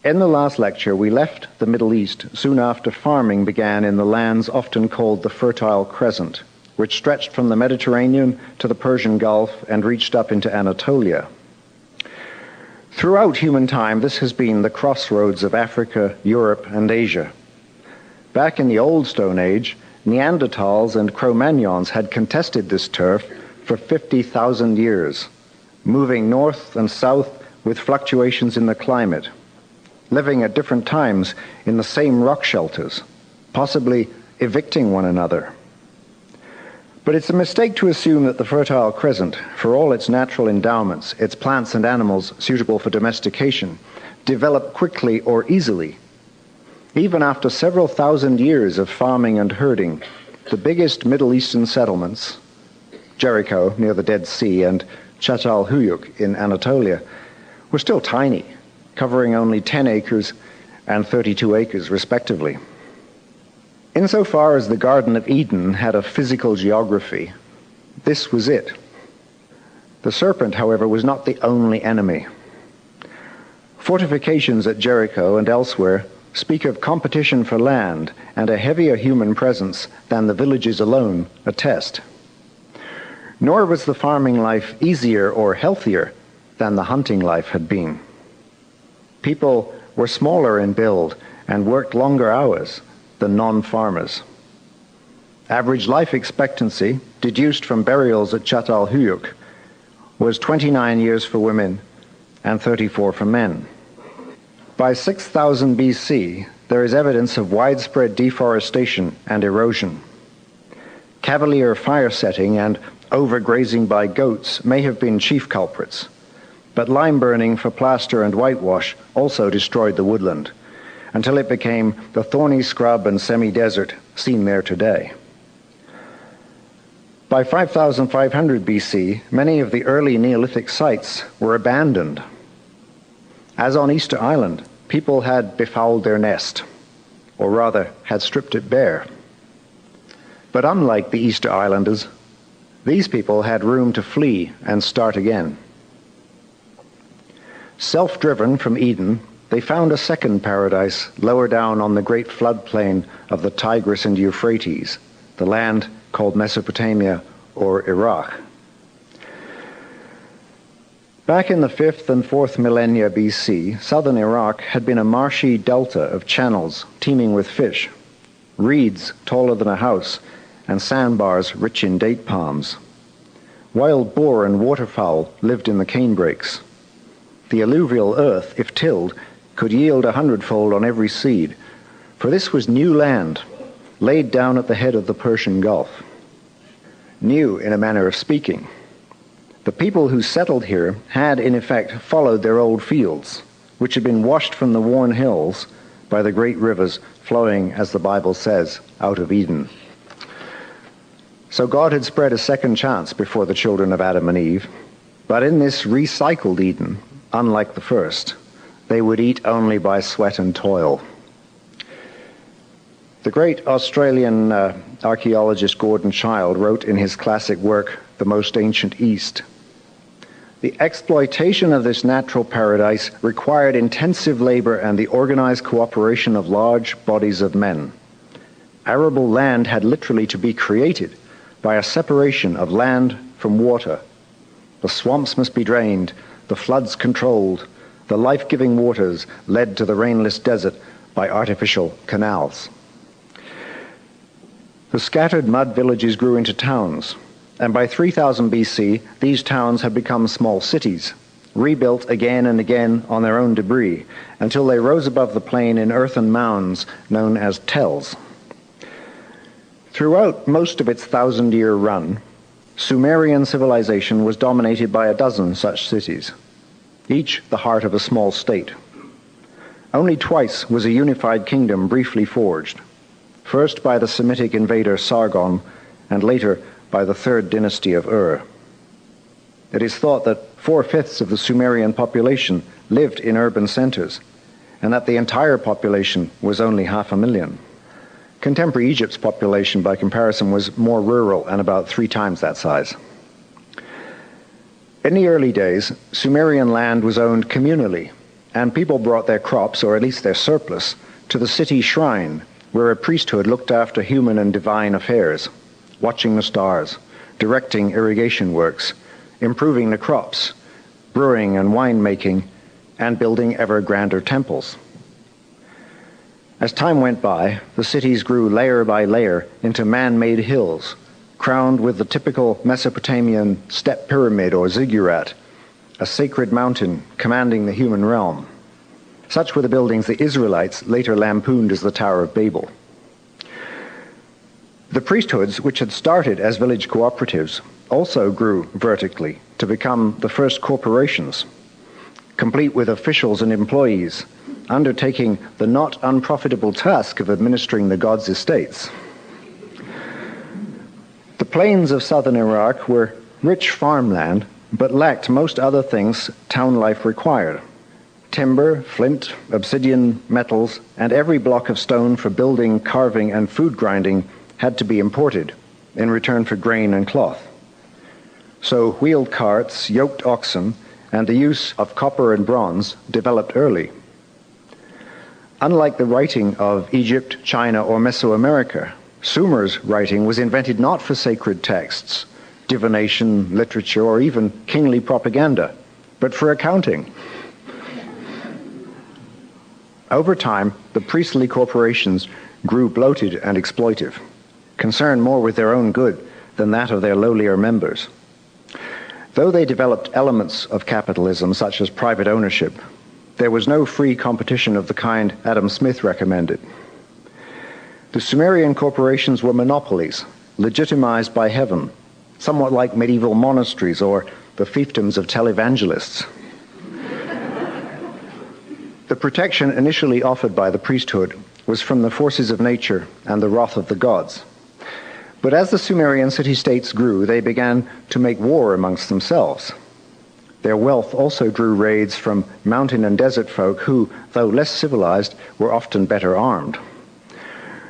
In the last lecture, we left the Middle East soon after farming began in the lands often called the Fertile Crescent, which stretched from the Mediterranean to the Persian Gulf and reached up into Anatolia. Throughout human time, this has been the crossroads of Africa, Europe, and Asia. Back in the Old Stone Age, Neanderthals and Cro-Magnons had contested this turf for 50,000 years, moving north and south with fluctuations in the climate, living at different times in the same rock shelters, possibly evicting one another. But it's a mistake to assume that the Fertile Crescent, for all its natural endowments, its plants and animals suitable for domestication, developed quickly or easily. Even after several thousand years of farming and herding, the biggest Middle Eastern settlements, Jericho near the Dead Sea and Çatalhöyük in Anatolia, were still tiny, covering only 10 acres and 32 acres respectively. Insofar as the Garden of Eden had a physical geography, this was it. The serpent, however, was not the only enemy. Fortifications at Jericho and elsewhere speak of competition for land and a heavier human presence than the villages alone attest. Nor was the farming life easier or healthier than the hunting life had been. People were smaller in build and worked longer hours than non-farmers. Average life expectancy, deduced from burials at Çatalhöyük, was 29 years for women and 34 for men. By 6000 BC, there is evidence of widespread deforestation and erosion. Cavalier fire setting and overgrazing by goats may have been chief culprits, but lime burning for plaster and whitewash also destroyed the woodland, until it became the thorny scrub and semi-desert seen there today. By 5500 BC, many of the early Neolithic sites were abandoned. As on Easter Island, people had befouled their nest, or rather, had stripped it bare. But unlike the Easter Islanders, these people had room to flee and start again. Self-driven from Eden, they found a second paradise lower down on the great floodplain of the Tigris and Euphrates, the land called Mesopotamia or Iraq. Back in the 5th and 4th millennia BC, southern Iraq had been a marshy delta of channels teeming with fish, reeds taller than a house, and sandbars rich in date palms. Wild boar and waterfowl lived in the canebrakes. The alluvial earth, if tilled, could yield 100-fold on every seed, for this was new land, laid down at the head of the Persian Gulf. New, in a manner of speaking. The people who settled here had, in effect, followed their old fields, which had been washed from the worn hills by the great rivers flowing, as the Bible says, out of Eden. So God had spread a second chance before the children of Adam and Eve, but in this recycled Eden, unlike the first, they would eat only by sweat and toil. The great Australian archaeologist Gordon Childe wrote in his classic work, The Most Ancient East, "The exploitation of this natural paradise required intensive labor and the organized cooperation of large bodies of men. Arable land had literally to be created by a separation of land from water. The swamps must be drained, the floods controlled, the life-giving waters led to the rainless desert by artificial canals. The scattered mud villages grew into towns, and by 3000 BC, these towns had become small cities, rebuilt again and again on their own debris, until they rose above the plain in earthen mounds known as tells. Throughout most of its 1,000-year run, Sumerian civilization was dominated by a dozen such cities, each the heart of a small state. Only twice was a unified kingdom briefly forged, first by the Semitic invader Sargon, and later by the third dynasty of Ur. It is thought that 4/5 of the Sumerian population lived in urban centers, and that the entire population was only 500,000. Contemporary Egypt's population, by comparison, was more rural and about 3 times that size. In the early days, Sumerian land was owned communally and people brought their crops, or at least their surplus, to the city shrine, where a priesthood looked after human and divine affairs, watching the stars, directing irrigation works, improving the crops, brewing and winemaking, and building ever grander temples. As time went by, the cities grew layer by layer into man-made hills, crowned with the typical Mesopotamian step pyramid or ziggurat, a sacred mountain commanding the human realm. Such were the buildings the Israelites later lampooned as the Tower of Babel. The priesthoods, which had started as village cooperatives, also grew vertically to become the first corporations, complete with officials and employees, undertaking the not unprofitable task of administering the gods' estates. The plains of southern Iraq were rich farmland, but lacked most other things town life required: timber, flint, obsidian, metals, and every block of stone for building, carving, and food grinding had to be imported in return for grain and cloth. So wheeled carts, yoked oxen, and the use of copper and bronze developed early. Unlike the writing of Egypt, China, or Mesoamerica, Sumer's writing was invented not for sacred texts, divination, literature, or even kingly propaganda, but for accounting. Over time, the priestly corporations grew bloated and exploitive, concerned more with their own good than that of their lowlier members. Though they developed elements of capitalism, such as private ownership, there was no free competition of the kind Adam Smith recommended. The Sumerian corporations were monopolies, legitimized by heaven, somewhat like medieval monasteries or the fiefdoms of televangelists. The protection initially offered by the priesthood was from the forces of nature and the wrath of the gods. But as the Sumerian city-states grew, they began to make war amongst themselves. Their wealth also drew raids from mountain and desert folk who, though less civilized, were often better armed.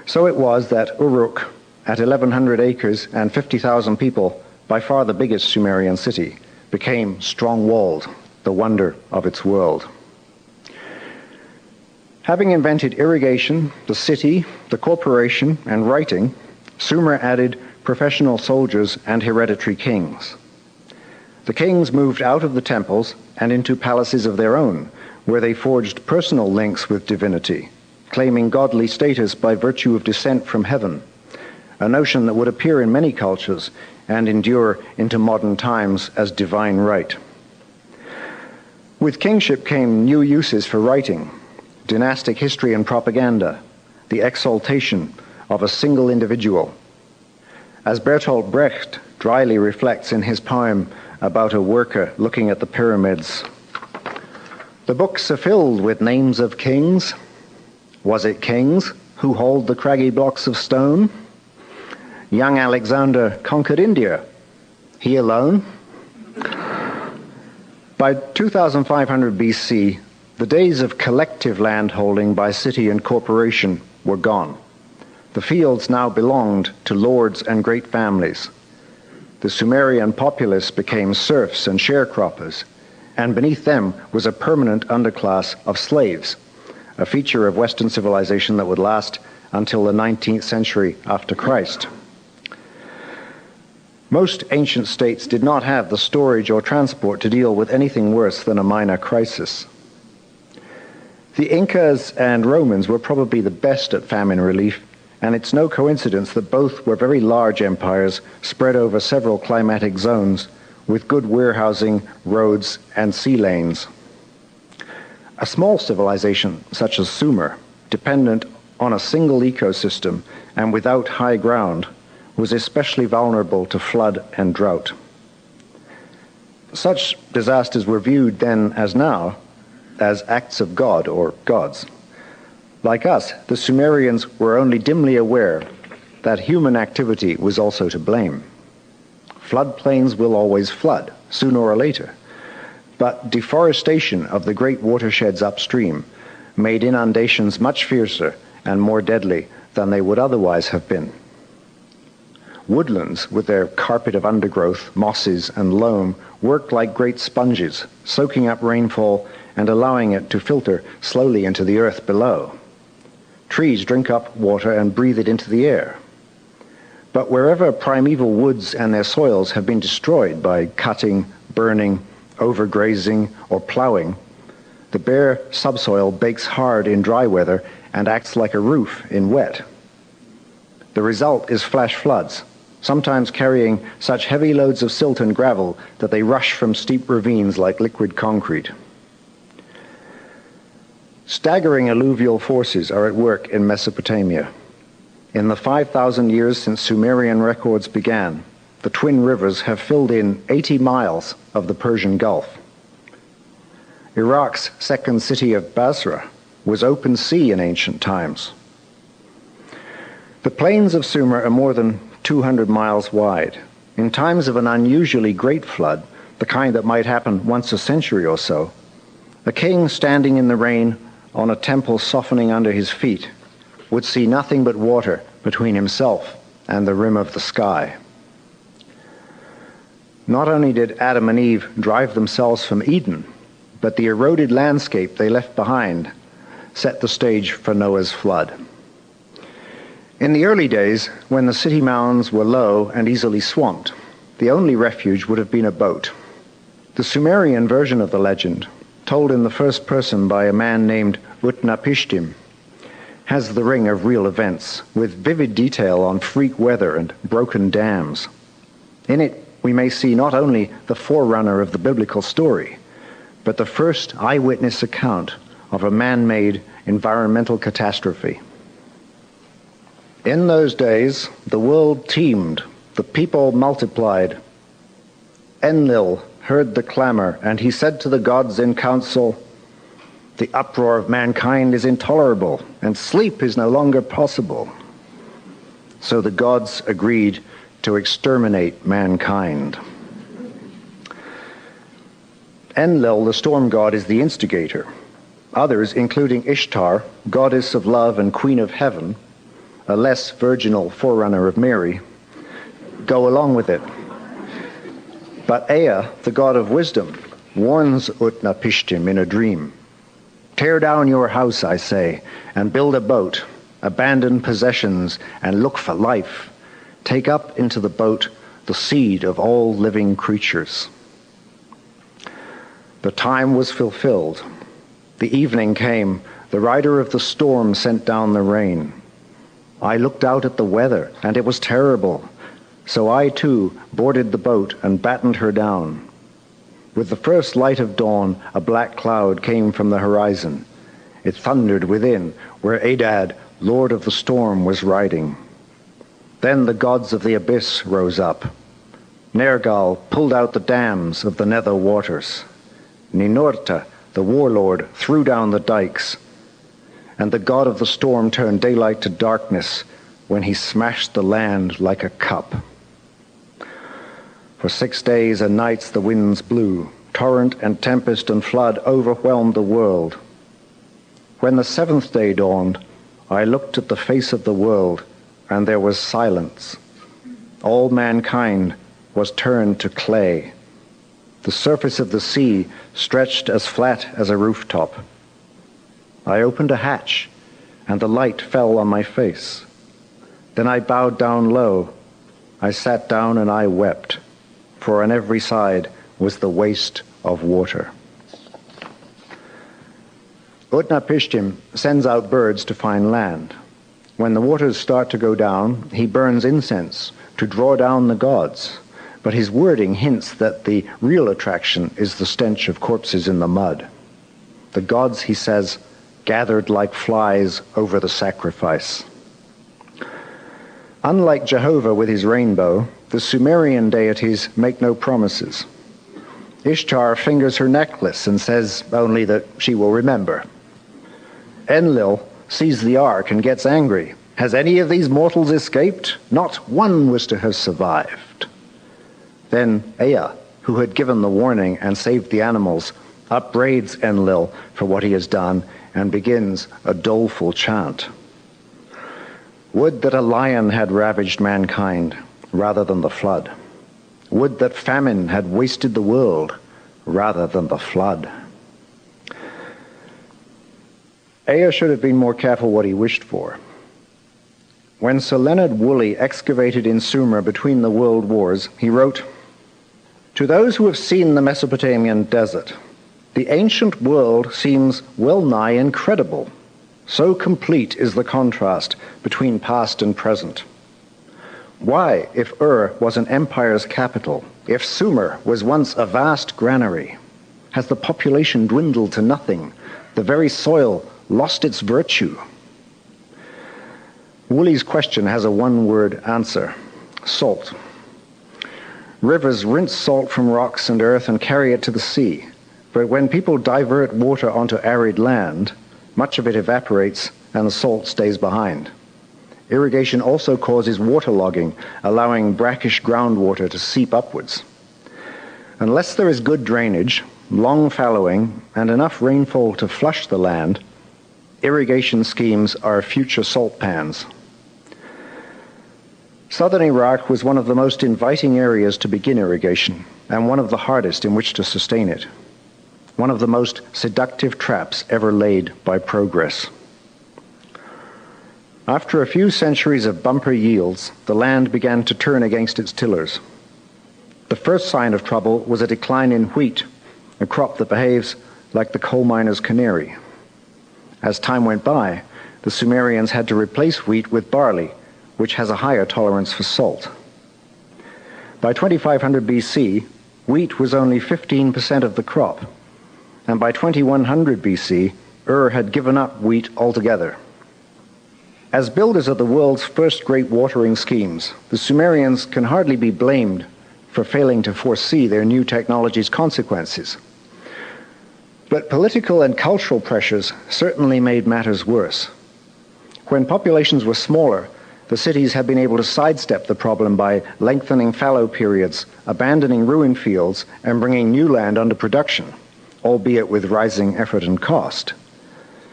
So it was that Uruk, at 1,100 acres and 50,000 people, by far the biggest Sumerian city, became strong-walled, the wonder of its world. Having invented irrigation, the city, the corporation, and writing, Sumer added professional soldiers and hereditary kings. The kings moved out of the temples and into palaces of their own, where they forged personal links with divinity, claiming godly status by virtue of descent from heaven, a notion that would appear in many cultures and endure into modern times as divine right. With kingship came new uses for writing, dynastic history and propaganda, the exaltation of a single individual. As Bertolt Brecht dryly reflects in his poem about a worker looking at the pyramids, "The books are filled with names of kings. Was it kings who hauled the craggy blocks of stone? Young Alexander conquered India. He alone?" By 2500 BC, the days of collective landholding by city and corporation were gone. The fields now belonged to lords and great families. The Sumerian populace became serfs and sharecroppers, and beneath them was a permanent underclass of slaves, a feature of Western civilization that would last until the 19th century after Christ. Most ancient states did not have the storage or transport to deal with anything worse than a minor crisis. The Incas and Romans were probably the best at famine relief, and it's no coincidence that both were very large empires spread over several climatic zones with good warehousing, roads, and sea lanes. A small civilization such as Sumer, dependent on a single ecosystem and without high ground, was especially vulnerable to flood and drought. Such disasters were viewed then as now as acts of God or gods. Like us, the Sumerians were only dimly aware that human activity was also to blame. Floodplains will always flood, sooner or later, but deforestation of the great watersheds upstream made inundations much fiercer and more deadly than they would otherwise have been. Woodlands, with their carpet of undergrowth, mosses, and loam, worked like great sponges, soaking up rainfall and allowing it to filter slowly into the earth below. Trees drink up water and breathe it into the air. But wherever primeval woods and their soils have been destroyed by cutting, burning, overgrazing, or plowing, the bare subsoil bakes hard in dry weather and acts like a roof in wet. The result is flash floods, sometimes carrying such heavy loads of silt and gravel that they rush from steep ravines like liquid concrete. Staggering alluvial forces are at work in Mesopotamia. In the 5,000 years since Sumerian records began, the twin rivers have filled in 80 miles of the Persian Gulf. Iraq's second city of Basra was open sea in ancient times. The plains of Sumer are more than 200 miles wide. In times of an unusually great flood, the kind that might happen once a century or so, a king standing in the rain on a temple softening under his feet would see nothing but water between himself and the rim of the sky. Not only did Adam and Eve drive themselves from Eden, but the eroded landscape they left behind set the stage for Noah's flood. In the early days, when the city mounds were low and easily swamped, the only refuge would have been a boat. The Sumerian version of the legend, told in the first person by a man named Utnapishtim, has the ring of real events, with vivid detail on freak weather and broken dams. In it, we may see not only the forerunner of the biblical story, but the first eyewitness account of a man-made environmental catastrophe. In those days, the world teemed, the people multiplied. Enlil heard the clamor, and he said to the gods in council, "The uproar of mankind is intolerable, and sleep is no longer possible." So the gods agreed to exterminate mankind. Enlil, the storm god, is the instigator. Others, including Ishtar, goddess of love and queen of heaven, a less virginal forerunner of Mary, go along with it. But Ea, the god of wisdom, warns Utnapishtim in a dream. "Tear down your house, I say, and build a boat. Abandon possessions and look for life. Take up into the boat the seed of all living creatures." The time was fulfilled. The evening came. The rider of the storm sent down the rain. I looked out at the weather, and it was terrible. So I, too, boarded the boat and battened her down. With the first light of dawn, a black cloud came from the horizon. It thundered within, where Adad, lord of the storm, was riding. Then the gods of the abyss rose up. Nergal pulled out the dams of the nether waters. Ninurta, the warlord, threw down the dikes. And the god of the storm turned daylight to darkness when he smashed the land like a cup. For 6 days and nights the winds blew. Torrent and tempest and flood overwhelmed the world. When the 7th day dawned, I looked at the face of the world, and there was silence. All mankind was turned to clay. The surface of the sea stretched as flat as a rooftop. I opened a hatch, and the light fell on my face. Then I bowed down low. I sat down and I wept, for on every side was the waste of water. Utnapishtim sends out birds to find land. When the waters start to go down, he burns incense to draw down the gods. But his wording hints that the real attraction is the stench of corpses in the mud. The gods, he says, gathered like flies over the sacrifice. Unlike Jehovah with his rainbow, the Sumerian deities make no promises. Ishtar fingers her necklace and says only that she will remember. Enlil sees the ark and gets angry. Has any of these mortals escaped? Not one was to have survived. Then Ea, who had given the warning and saved the animals, upbraids Enlil for what he has done and begins a doleful chant. Would that a lion had ravaged mankind rather than the flood. Would that famine had wasted the world rather than the flood. Ea should have been more careful what he wished for. When Sir Leonard Woolley excavated in Sumer between the world wars, he wrote, "To those who have seen the Mesopotamian desert, the ancient world seems well nigh incredible. So complete is the contrast between past and present. Why, if Ur was an empire's capital, if Sumer was once a vast granary, has the population dwindled to nothing, the very soil lost its virtue?" Woolley's question has a one-word answer: salt. Rivers rinse salt from rocks and earth and carry it to the sea. But when people divert water onto arid land, much of it evaporates and the salt stays behind. Irrigation also causes waterlogging, allowing brackish groundwater to seep upwards. Unless there is good drainage, long fallowing, and enough rainfall to flush the land, irrigation schemes are future salt pans. Southern Iraq was one of the most inviting areas to begin irrigation, and one of the hardest in which to sustain it. One of the most seductive traps ever laid by progress. After a few centuries of bumper yields, the land began to turn against its tillers. The first sign of trouble was a decline in wheat, a crop that behaves like the coal miner's canary. As time went by, the Sumerians had to replace wheat with barley, which has a higher tolerance for salt. By 2500 BC, wheat was only 15% of the crop, and by 2100 BC, Ur had given up wheat altogether. As builders of the world's first great watering schemes, the Sumerians can hardly be blamed for failing to foresee their new technology's consequences. But political and cultural pressures certainly made matters worse. When populations were smaller, the cities had been able to sidestep the problem by lengthening fallow periods, abandoning ruined fields, and bringing new land under production, albeit with rising effort and cost.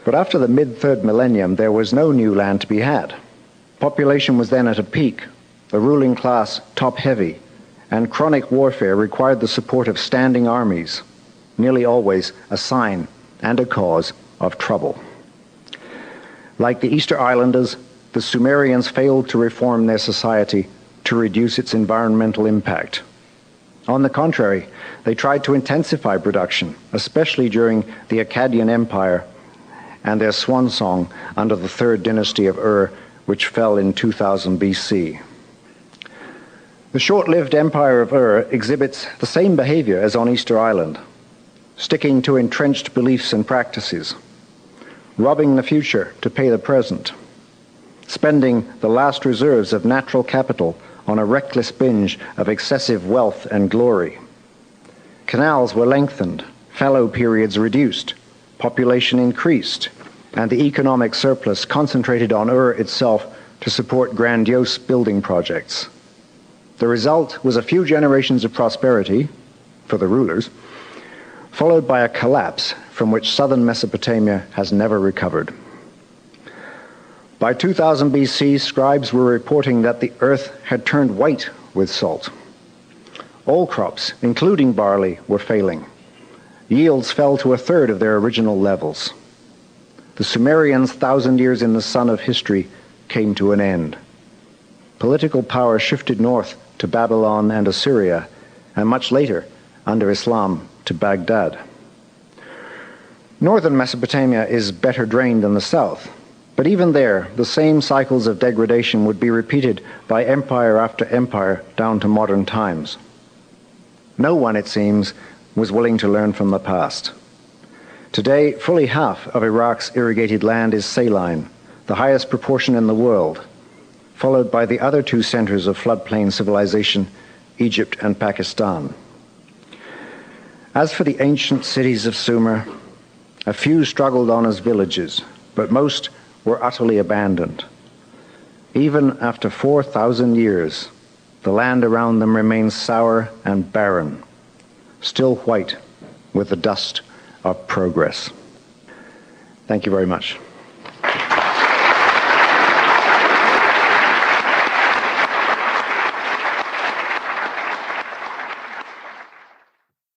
But after the mid-third millennium, there was no new land to be had. Population was then at a peak, the ruling class top-heavy, and chronic warfare required the support of standing armies, nearly always a sign and a cause of trouble. Like the Easter Islanders, the Sumerians failed to reform their society to reduce its environmental impact. On the contrary, they tried to intensify production, especially during the Akkadian Empire and their swan song under the third dynasty of Ur, which fell in 2000 BC. The short-lived empire of Ur exhibits the same behavior as on Easter Island, sticking to entrenched beliefs and practices, robbing the future to pay the present, spending the last reserves of natural capital on a reckless binge of excessive wealth and glory. Canals were lengthened, fallow periods reduced, population increased, and the economic surplus concentrated on Ur itself to support grandiose building projects. The result was a few generations of prosperity for the rulers, followed by a collapse from which southern Mesopotamia has never recovered. By 2000 BC, scribes were reporting that the earth had turned white with salt. All crops, including barley, were failing. Yields fell to a third of their original levels. The Sumerians' 1,000 years in the sun of history came to an end. Political power shifted north to Babylon and Assyria, and much later, under Islam, to Baghdad. Northern Mesopotamia is better drained than the south, but even there, the same cycles of degradation would be repeated by empire after empire down to modern times. No one, it seems, was willing to learn from the past. Today, fully half of Iraq's irrigated land is saline, the highest proportion in the world, followed by the other two centers of floodplain civilization, Egypt and Pakistan. As for the ancient cities of Sumer, a few struggled on as villages, but most were utterly abandoned. Even after 4,000 years, the land around them remains sour and barren, still white with the dust of progress. Thank you very much.